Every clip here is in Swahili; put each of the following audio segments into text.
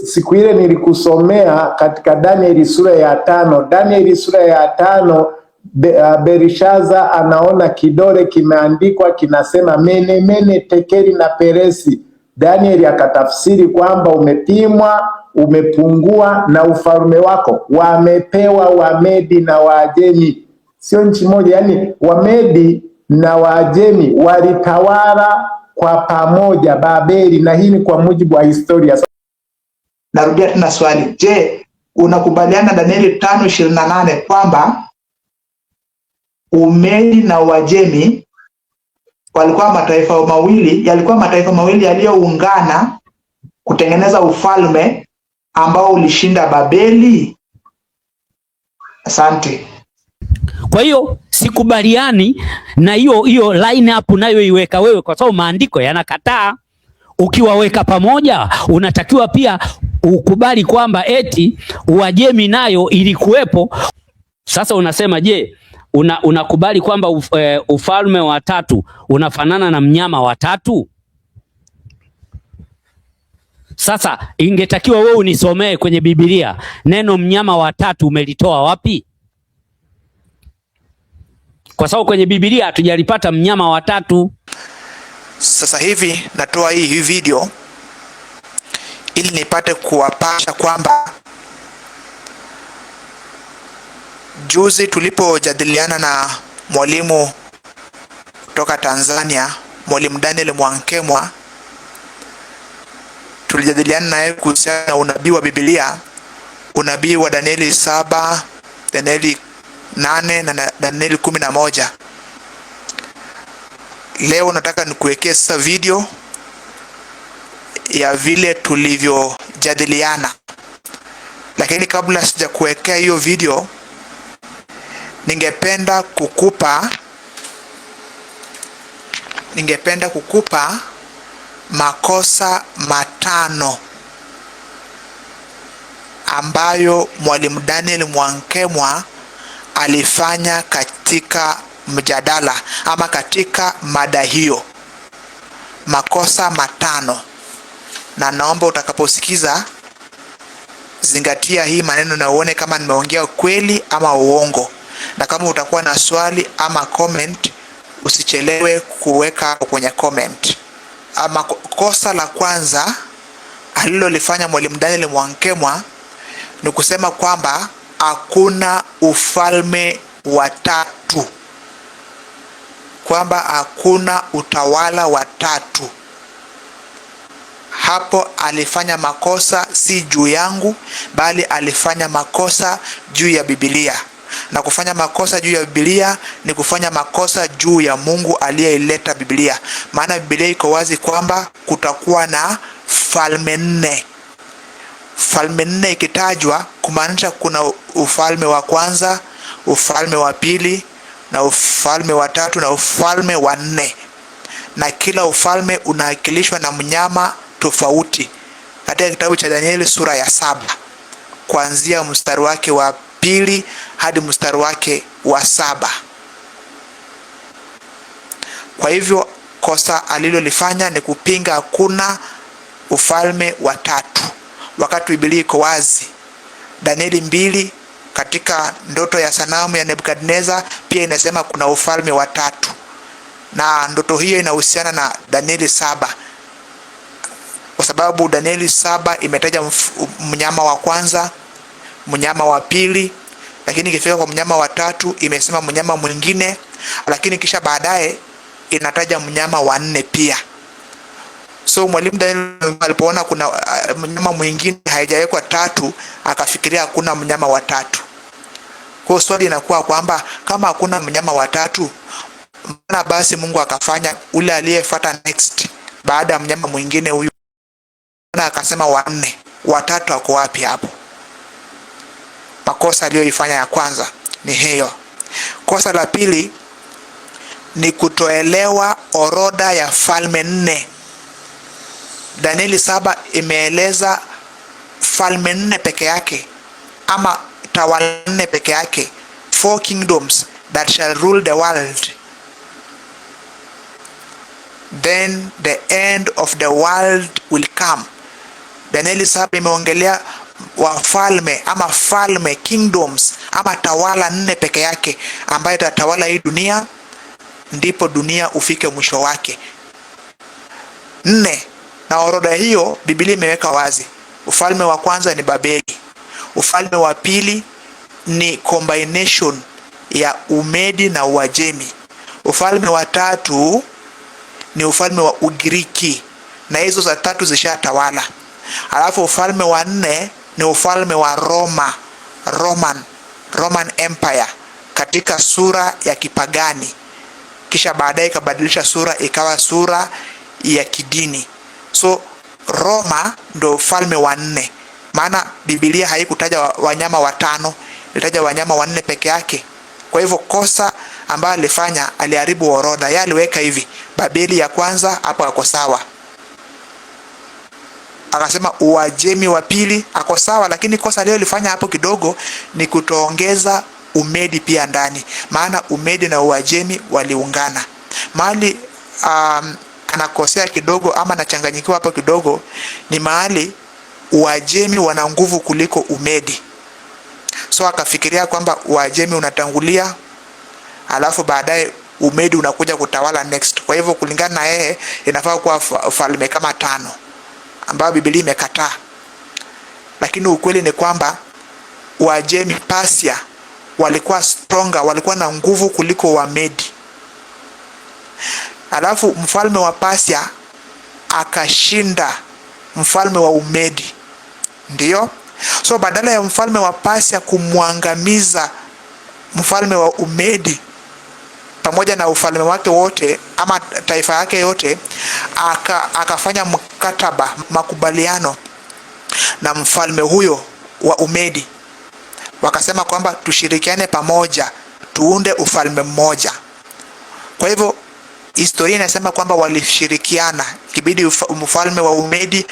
Siku ile nilikusomea katika Danieli sura ya 5. Danieli sura ya 5, Berishaza anaona kidole kimeandikwa kinasema mene mene tekeli na peresi. Danieli akatafsiri kwamba umepimwa, umepungua na ufalme wako wamepewa Wamedi na Waajemi. Sio nchi moja, yani Wamedi na Waajemi walitawala kwa pamoja Babeli, na hii ni kwa mujibu wa historia. Narudia tena swali. Je, unakubaliana Danieli 5:28 kwamba Umedi na Uajemi walikuwa mataifa mawili yaliyoungana kutengeneza ufalme ambao ulishinda Babeli? Asante. Kwa hiyo sikubaliani na hiyo line up unayoiweka wewe, kwa sababu maandiko yanakataa. Ukiwaweka pamoja, unatakiwa pia ukubali kwamba eti Uajemi nayo ilikuwepo. Sasa unasema je, unakubali kwamba ufalme wa tatu unafanana na mnyama wa tatu? Sasa ingetakiwa wewe unisomee kwenye Biblia neno mnyama wa tatu umelitoa wapi? Kwa sababu kwenye Biblia hatujalipata mnyama wa tatu. Sasa hivi natoa hii video ili nipate kuwapasha kwamba juzi tulipojadiliana na mwalimu kutoka Tanzania, mwalimu Daniel Mwankemwa, tulijadiliana naye kuhusiana na unabii wa Biblia, unabii wa Danieli 7, Danieli 8 na Danieli 11. Leo nataka nikuwekee sasa video ya vile tulivyojadiliana, lakini kabla sijakuwekea hiyo video, ningependa kukupa makosa matano ambayo mwalimu Daniel Mwankemwa alifanya katika mjadala ama katika mada hiyo. Makosa matano, na naomba utakaposikiza zingatia hii maneno na uone kama nimeongea kweli ama uongo, na kama utakuwa na swali ama comment usichelewe kuweka kwenye comment. Ama kosa la kwanza alilolifanya mwalimu Daniel Mwankemwa ni kusema kwamba hakuna ufalme wa tatu, kwamba hakuna utawala wa tatu. Hapo alifanya makosa, si juu yangu, bali alifanya makosa juu ya Biblia. Na kufanya makosa juu ya Biblia ni kufanya makosa juu ya Mungu aliyeileta Biblia. Maana Biblia iko wazi kwamba kutakuwa na falme nne. Falme nne ikitajwa kumaanisha kuna ufalme wa kwanza, ufalme wa pili, na ufalme wa tatu, na ufalme wa nne. Na kila ufalme unawakilishwa na mnyama tofauti. Katika kitabu cha Danieli sura ya 7, kuanzia mstari wake wa 2 hadi mstari wake wa 7. Kwa hivyo kosa alilolifanya ni kupinga hakuna ufalme wa tatu, wakati Biblia iko wazi. Danieli 2 katika ndoto ya sanamu ya Nebukadneza pia inasema kuna ufalme wa tatu, na ndoto hiyo inahusiana na Danieli 7, kwa sababu Danieli 7 imetaja mnyama wa kwanza, mnyama wa pili, lakini ikifika kwa mnyama wa tatu imesema mnyama mwingine, lakini kisha baadaye inataja mnyama wa nne pia. So mwalimu Daniel alipoona kuna mnyama mwingine haijawekwa tatu, akafikiria hakuna mnyama wa tatu. Kwa swali inakuwa kwamba kama hakuna mnyama wa tatu, mbona basi Mungu akafanya ule aliyefuata next baada ya mnyama mwingine huyu, na akasema wa nne? Wa tatu ako wapi hapo? Makosa aliyoifanya ya kwanza ni hiyo. Kosa la pili ni kutoelewa orodha ya falme nne. Danieli 7 imeeleza falme nne peke yake, ama tawala nne peke yake, 4 kingdoms that shall rule the world. Then the end of the world will come. Danieli 7 imeongelea wafalme ama falme, kingdoms ama tawala 4 peke yake ambayo itatawala hii dunia, ndipo dunia ufike mwisho wake. 4, na orodha hiyo Biblia imeweka wazi. Ufalme wa kwanza ni Babeli. Ufalme wa pili ni combination ya Umedi na Uajemi. Ufalme wa tatu ni ufalme wa Ugiriki, na hizo za tatu zishatawala. Alafu ufalme wa 4 ni ufalme wa Roma, Roman Empire, katika sura ya kipagani, kisha baadaye ikabadilisha sura ikawa sura ya kidini. So Roma ndo ufalme wa 4. Maana Biblia haikutaja wanyama 5, ilitaja wanyama 4 peke yake. Kwa hivyo kosa ambayo alifanya, aliharibu orodha. Yeye aliweka hivi, Babeli ya kwanza, hapo ako sawa. Akasema Uajemi wa pili, ako sawa, lakini kosa leo lifanya hapo kidogo ni kutoongeza Umedi pia ndani. Maana Umedi na Uajemi waliungana. Mahali anakosea kidogo ama anachanganyikiwa hapo kidogo ni mahali Uajemi wana nguvu kuliko Umedi. So akafikiria kwamba Uajemi unatangulia, alafu baadaye Umedi unakuja kutawala next. Kwa hivyo kulingana na yeye inafaa kuwa falme kama 5 ambayo Biblia imekataa. Lakini ukweli ni kwamba Uajemi, Persia, walikuwa stronger, walikuwa na nguvu kuliko Wamedi. Alafu mfalme wa Persia akashinda mfalme wa Umedi. Ndiyo? So badala ya mfalme wa Persia kumwangamiza mfalme wa Umedi pamoja na ufalme wake wote ama taifa yake yote, akafanya mkataba, makubaliano na mfalme huyo wa Umedi. Wakasema kwamba tushirikiane pamoja, tuunde ufalme mmoja. Kwa hivyo historia inasema kwamba walishirikiana, kibidi mfalme wa Umedi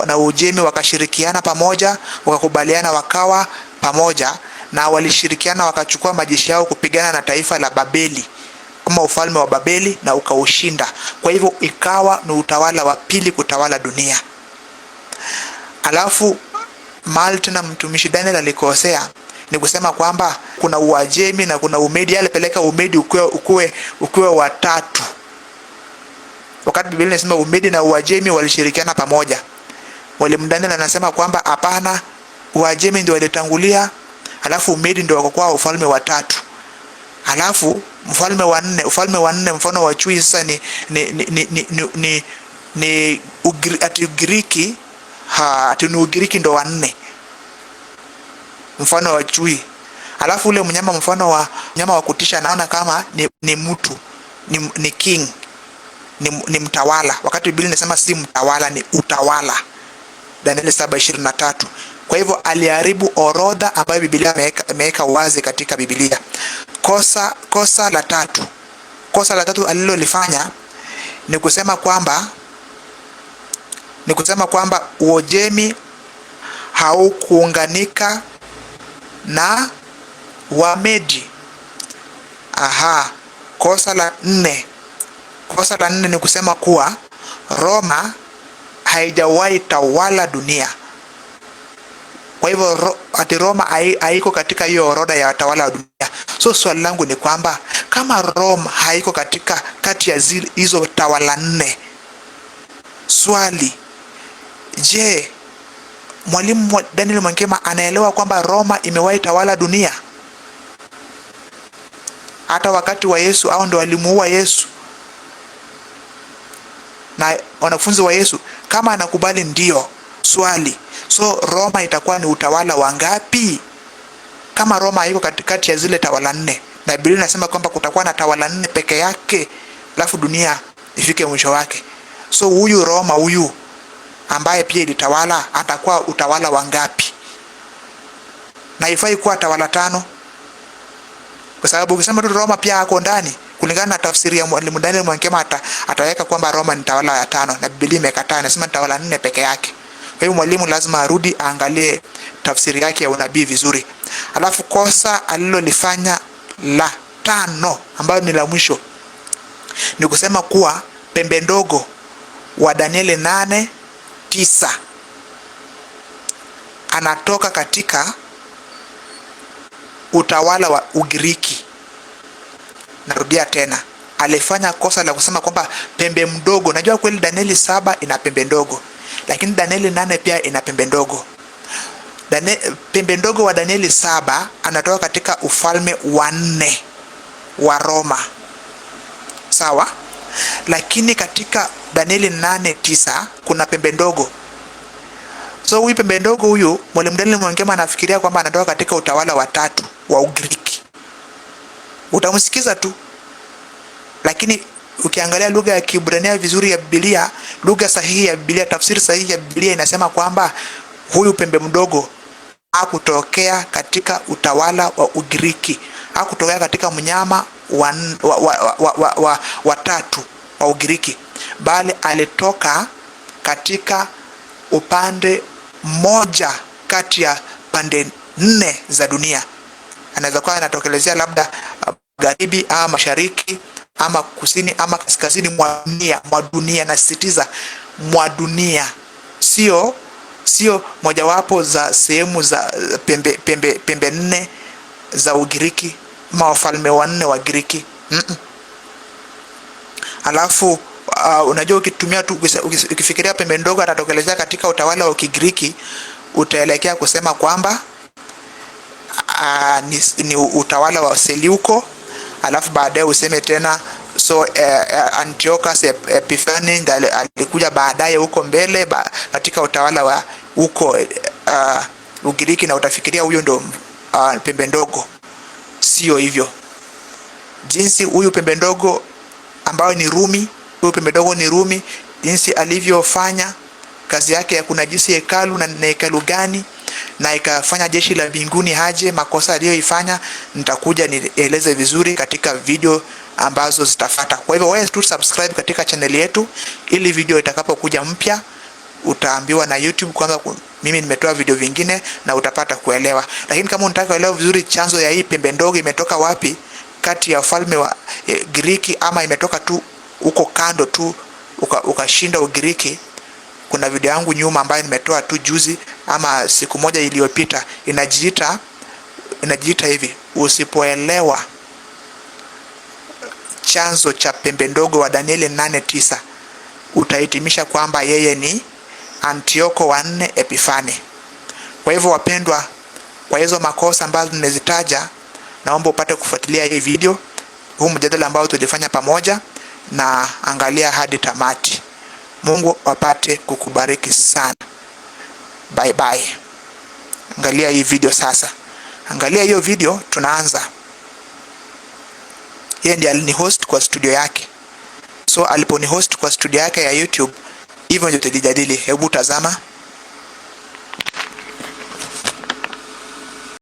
na Uajemi wakashirikiana pamoja, wakakubaliana, wakawa pamoja, na walishirikiana wakachukua majeshi yao kupigana na taifa la Babeli, kama ufalme wa Babeli, na ukaushinda. Kwa hivyo ikawa ni utawala wa pili kutawala dunia. Alafu Malta na mtumishi Daniel alikosea ni kusema kwamba kuna Uajemi na kuna Umedi. Alipeleka Umedi ukuwe wa 3, wakati Biblia inasema Umedi na Uajemi walishirikiana pamoja. Mwalimu Daniel anasema kwamba hapana, Uajemi ndio walitangulia, alafu Umedi ndio wakakuwa ufalme wa 3. Alafu ufalme wa 4 mfano wa chui sasa ni Ugiriki, Ugiriki ndo wa 4, mfano wa chui. Alafu ule mnyama, mfano wa mnyama wa kutisha, naona kama ni mtu, ni king, ni mtawala, wakati Biblia inasema si mtawala, ni utawala, Danieli 7:23. Kwa hivyo aliharibu orodha ambayo Biblia imeweka wazi katika Biblia. Kosa la tatu alilolifanya ni kusema kwamba Uajemi haukuunganika na Wamedi. Kosa la 4 ni kusema kuwa Roma haijawahi tawala dunia. Kwa hivyo ati Roma haiko katika hiyo orodha ya watawala wa dunia. So swali langu ni kwamba kama Roma haiko katika kati ya hizo tawala 4, swali, je, mwalimu Daniel Mwankema anaelewa kwamba Roma imewahi tawala dunia? Hata wakati wa Yesu, au ndo walimuua Yesu na wanafunzi wa Yesu? Kama anakubali ndio, swali, so Roma itakuwa ni utawala wangapi kama Roma haiko katikati ya zile tawala 4? Na Biblia inasema kwamba kutakuwa na tawala 4 peke yake, alafu dunia ifike mwisho wake. So huyu Roma huyu ambaye pia ilitawala atakuwa utawala wangapi? Na ifai kuwa tawala 5, kwa sababu ukisema tu Roma pia hako ndani, kulingana na tafsiri ya mwalimu Daniel Mwankema ataweka kwamba Roma ni tawala ya 5, na Biblia imekataa, inasema tawala 4 peke yake. Kwa hiyo mwalimu lazima arudi aangalie tafsiri yake ya unabii vizuri. Alafu kosa alilolifanya la 5 ambayo ni la mwisho ni kusema kuwa pembe ndogo wa Danieli 8:9 anatoka katika utawala wa Ugiriki. Narudia tena, alifanya kosa la kusema kwamba pembe mdogo. Najua kweli Danieli 7 ina pembe ndogo, lakini Danieli 8 pia ina pembe ndogo. Pembe ndogo wa Danieli 7 anatoka katika ufalme wa 4 wa Roma, sawa? Lakini katika Danieli 8:9 kuna pembe ndogo. So huyu pembe ndogo huyu, Mwalimu Daniel Mwangema anafikiria kwamba anatoka katika utawala wa 3 wa Ugiriki. Utamsikiza tu, lakini ukiangalia lugha ya Kiebrania vizuri ya Biblia, lugha sahihi ya Biblia, tafsiri sahihi ya Biblia inasema kwamba huyu pembe mdogo hakutokea katika utawala wa Ugiriki, hakutokea katika mnyama wa 3 wa Ugiriki, bali alitoka katika upande mmoja kati ya pande 4 za dunia. Anaweza kuwa anatokelezea labda magharibi ama mashariki ama kusini ama kaskazini mwa dunia, na sisitiza mwa dunia, sio mojawapo za sehemu za pembe 4 za Ugiriki ama wafalme wa 4 wa Ugiriki. Alafu unajua ukitumia tu, ukifikiria pembe ndogo atatokelezea katika utawala wa Kigiriki, utaelekea kusema kwamba ni utawala wa Seleuko. Alafu baadaye useme tena Antiochus Epiphanes alikuja baadaye huko mbele katika utawala wa huko Ugiriki, na utafikiria huyo ndo pembe ndogo. Sio hivyo. Jinsi huyu pembe ndogo ambayo ni Rumi, huyu pembe ndogo ni Rumi, jinsi alivyofanya kazi yake ya kunajisi hekalu na hekalu gani, na ikafanya jeshi la mbinguni haje, makosa aliyoifanya nitakuja nieleze vizuri katika video ambazo zitafuata. Kwa hivyo wewe tu subscribe katika channel yetu, ili video itakapokuja mpya utaambiwa na YouTube kwamba mimi nimetoa video vingine na utapata kuelewa. Lakini kama unataka kuelewa vizuri chanzo ya hii pembe ndogo imetoka wapi kati ya ufalme wa Giriki, ama imetoka tu uko kando tu ukashinda Ugiriki, kuna video yangu nyuma ambayo nimetoa tu juzi ama siku moja iliyopita, inajiita hivi: usipoelewa chanzo cha pembe ndogo wa Danieli 8:9 utahitimisha kwamba yeye ni Antiochus wa 4 Epiphanes. Kwa hivyo wapendwa, kwa hizo makosa ambazo nimezitaja, naomba upate kufuatilia hii video, huu mjadala ambao tulifanya pamoja, na angalia hadi tamati. Mungu apate kukubariki sana. Bye bye. Angalia hii video sasa. Angalia hiyo video, tunaanza. Yeye ndiye alini host kwa studio yake. So aliponi host kwa studio yake ya YouTube, hivyo ndio tulijadili. Hebu tazama.